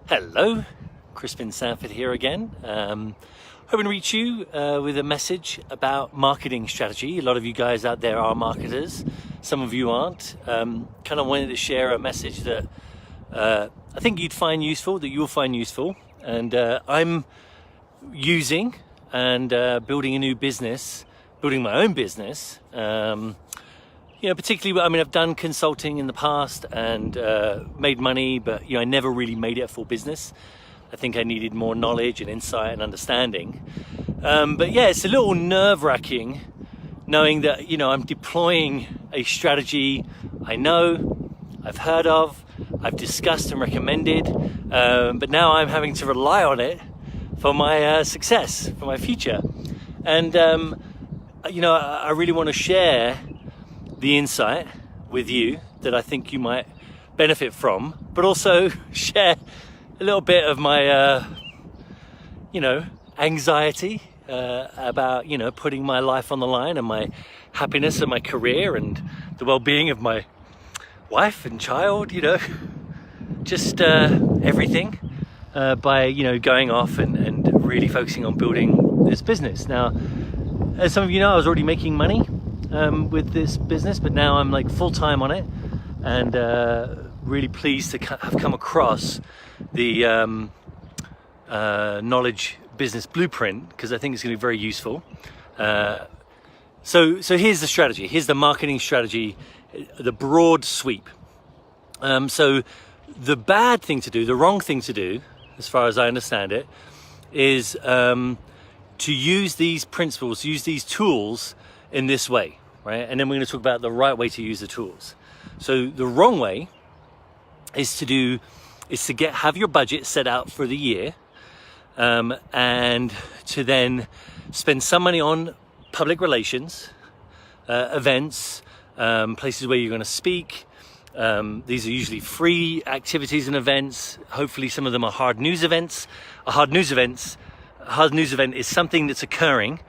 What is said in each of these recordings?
Hello, Crispin here again. Hoping to reach you with a message about marketing strategy. A lot of you guys out there are marketers, some of you aren't. Kind of wanted to share a message that I think you'd find useful, that you'll find useful. And I'm using and building a new business, building my own business. Particularly, I've done consulting in the past and made money, but I never really made it a full business. I think I needed more knowledge and insight and understanding. But yeah, it's a little nerve-wracking knowing that I'm deploying a strategy I know, I've heard of, I've discussed and recommended, but now I'm having to rely on it for my success, for my future. And I really want to share the insight with you that I think you might benefit from, but also share a little bit of my anxiety about putting my life on the line and my happiness and my career and the well-being of my wife and child, just everything by going off and really focusing on building this business. Now, as some of you know, I was already making money with this business, but now I'm like full-time on it, and really pleased to have come across the knowledge business blueprint, because I think it's going to be very useful. So here's the strategy, here's the marketing strategy, the broad sweep. So the bad thing to do, the wrong thing to do, as far as I understand it, is to use these principles, use these tools in this way, right? And then we're going to talk about the right way to use the tools. So the wrong way is to have your budget set out for the year, and to then spend some money on public relations, events, places where you're going to speak. These are usually free activities and events. Hopefully some of them are hard news events. A hard news event is something that's occurring.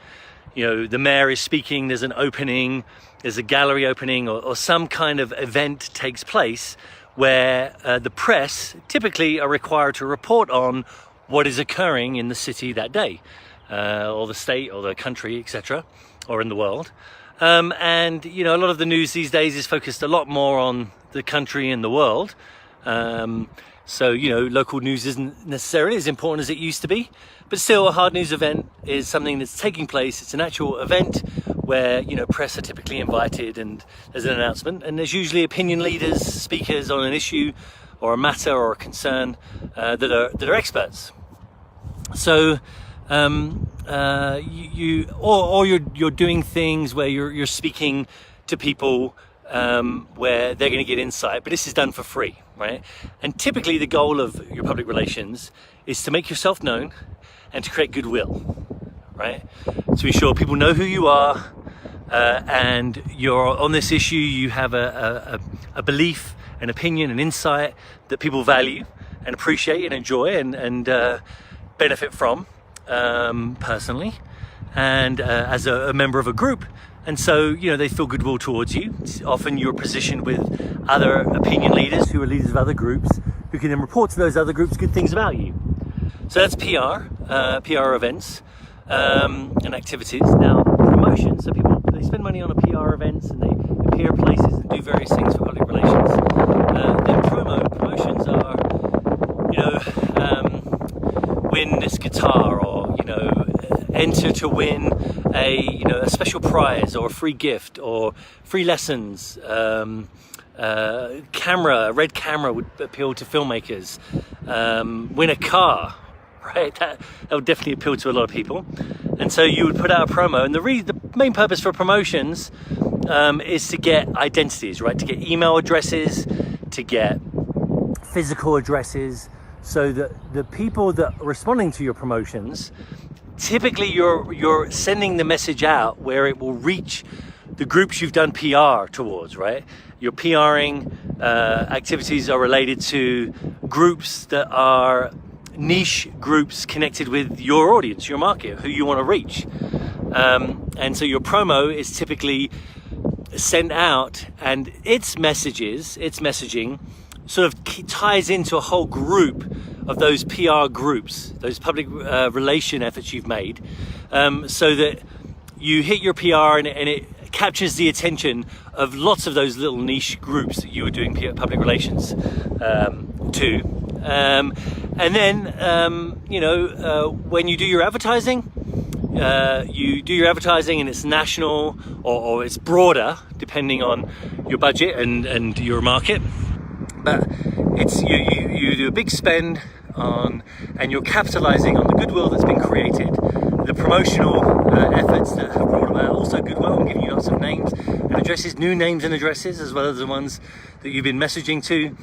The mayor is speaking, there's an opening, there's a gallery opening, or some kind of event takes place where the press typically are required to report on what is occurring in the city that day, or the state, or the country, etc., or in the world. And a lot of the news these days is focused a lot more on the country and the world. So local news isn't necessarily as important as it used to be, but still a hard news event is something that's taking place. It's an actual event where press are typically invited, and there's an announcement, and there's usually opinion leaders, speakers on an issue or a matter or a concern that are experts. So you're doing things where you're speaking to people where they're going to get insight, but this is done for free, right? And typically the goal of your public relations is to make yourself known and to create goodwill, right? To be sure people know who you are, and you're on this issue, you have a belief, an opinion, an insight that people value and appreciate and enjoy and benefit from personally, and as a member of a group. And so, they feel goodwill towards you. Often you're positioned with other opinion leaders who are leaders of other groups, who can then report to those other groups good things about you. So that's PR events and activities. Now, promotions, so people, they spend money on PR events and they appear places and do various things for public relations. Then promotions are, win this guitar, or, enter to win a special prize or a free gift or free lessons. A red camera would appeal to filmmakers. Win a car, right? That would definitely appeal to a lot of people. And so you would put out a promo, and the main purpose for promotions is to get identities, right? To get email addresses, to get physical addresses, so that the people that are responding to your promotions, typically you're sending the message out where it will reach the groups you've done PR towards, right? Your PRing activities are related to groups that are niche groups connected with your audience, your market, who you want to reach. And so your promo is typically sent out, and its messaging sort of ties into a whole group of those PR groups, those public relation efforts you've made, so that you hit your PR and it captures the attention of lots of those little niche groups that you were doing public relations to. And then, when you do your advertising, and it's national or it's broader, depending on your budget and your market. But it's you do a big spend on, and you're capitalizing on the goodwill that's been created, the promotional efforts that have brought about also goodwill. I'm giving you lots of names and addresses, new names and addresses, as well as the ones that you've been messaging to,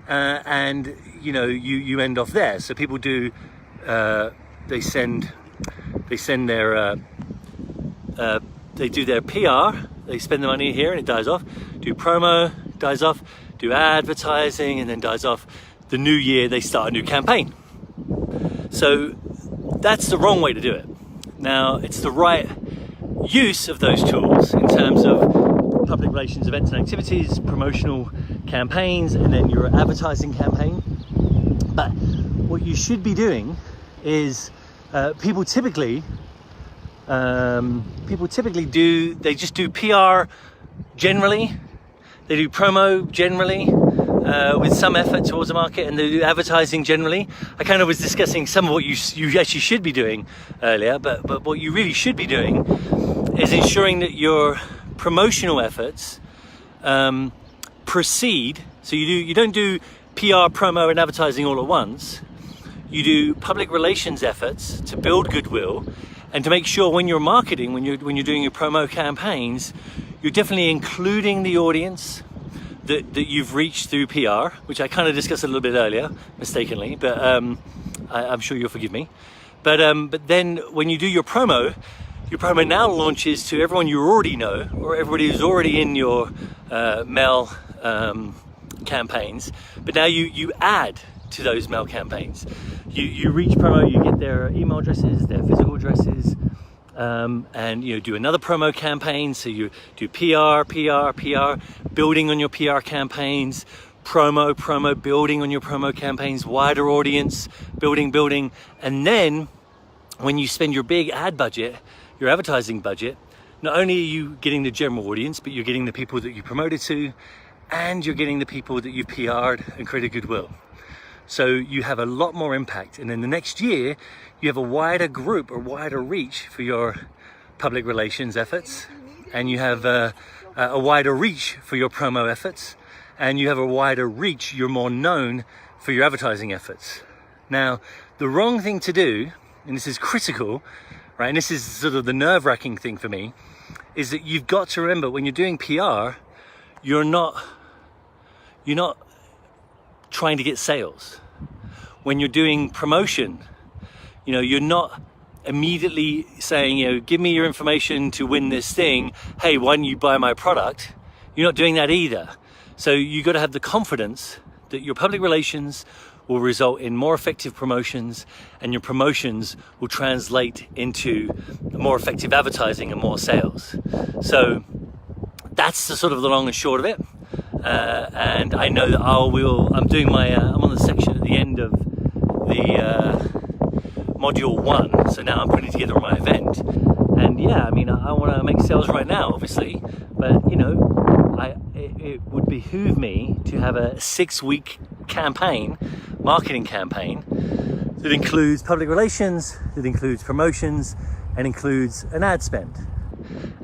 and you end off there. So people do they do their PR, they spend the money here and it dies off, do promo, dies off, do advertising, and then dies off. The new year they start a new campaign. So that's the wrong way to do it. Now, it's the right use of those tools in terms of public relations events and activities, promotional campaigns, and then your advertising campaign. But what you should be doing is people typically just do PR generally, they do promo generally, with some effort towards the market, and they do advertising generally. I kind of was discussing some of what you actually should be doing earlier, but what you really should be doing is ensuring that your promotional efforts proceed. So you don't do PR, promo, and advertising all at once. You do public relations efforts to build goodwill and to make sure when you're marketing, when you're doing your promo campaigns, you're definitely including the audience that you've reached through PR, which I kind of discussed a little bit earlier, mistakenly, but I'm sure you'll forgive me. But then when you do your promo now launches to everyone you already know, or everybody who's already in your mail campaigns. But now you add to those mail campaigns. You reach promo, you get their email addresses, their physical addresses, and do another promo campaign. So you do PR, building on your PR campaigns, promo, building on your promo campaigns, wider audience, building, and then when you spend your big ad budget, your advertising budget, not only are you getting the general audience, but you're getting the people that you promoted to, and you're getting the people that you've PR'd and created goodwill. So you have a lot more impact, and then the next year you have a wider group or wider reach for your public relations efforts, and you have a wider reach for your promo efforts, and you have a wider reach, you're more known for your advertising efforts. Now, the wrong thing to do, and this is critical, right, and this is sort of the nerve-wracking thing for me, is that you've got to remember when you're doing PR, you're not trying to get sales. When you're doing promotion, you're not immediately saying, give me your information to win this thing. Hey, why don't you buy my product? You're not doing that either. So you got to have the confidence that your public relations will result in more effective promotions, and your promotions will translate into more effective advertising and more sales. So that's the sort of the long and short of it. And I know that I'm doing I'm on the section at the end of the module 1, so now I'm putting together my event, and I want to make sales right now, obviously, but it would behoove me to have a 6-week marketing campaign that includes public relations, that includes promotions, and includes an ad spend.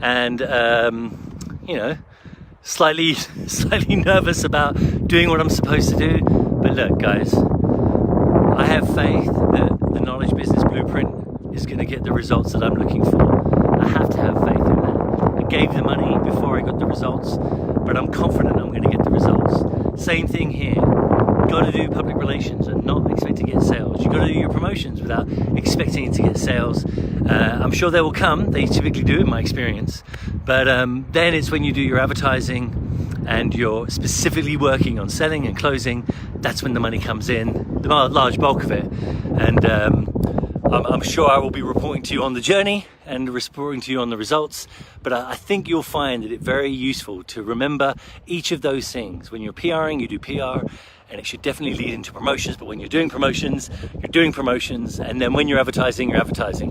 And slightly nervous about doing what I'm supposed to do, but look, guys, I have faith that the Knowledge Business Blueprint is going to get the results that I'm looking for. I have to have faith in that. I gave the money before I got the results, but I'm confident I'm going to get the results. Same thing here. You've got to do public relations and not expect to get sales. You've got to do your promotions without expecting to get sales. I'm sure they will come. They typically do, in my experience. But then it's when you do your advertising and you're specifically working on selling and closing, that's when the money comes in, the large bulk of it. And I'm sure I will be reporting to you on the journey and reporting to you on the results, but I think you'll find that it's very useful to remember each of those things. When you're PRing, you do PR, and it should definitely lead into promotions. But when you're doing promotions, you're doing promotions, and then when you're advertising, you're advertising.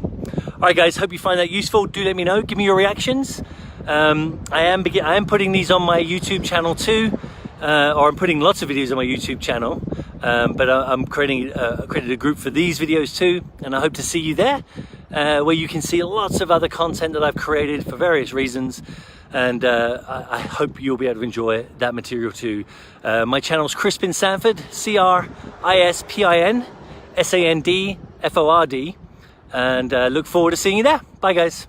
All right, guys, hope you find that useful. Do let me know. Give me your reactions. I am putting these on my YouTube channel too, or I'm putting lots of videos on my YouTube channel. But I'm created a group for these videos too, and I hope to see you there, where you can see lots of other content that I've created for various reasons, and I hope you'll be able to enjoy that material too. My channel's Crispin Sanford, CRISPIN SANDFORD, and look forward to seeing you there. Bye, guys.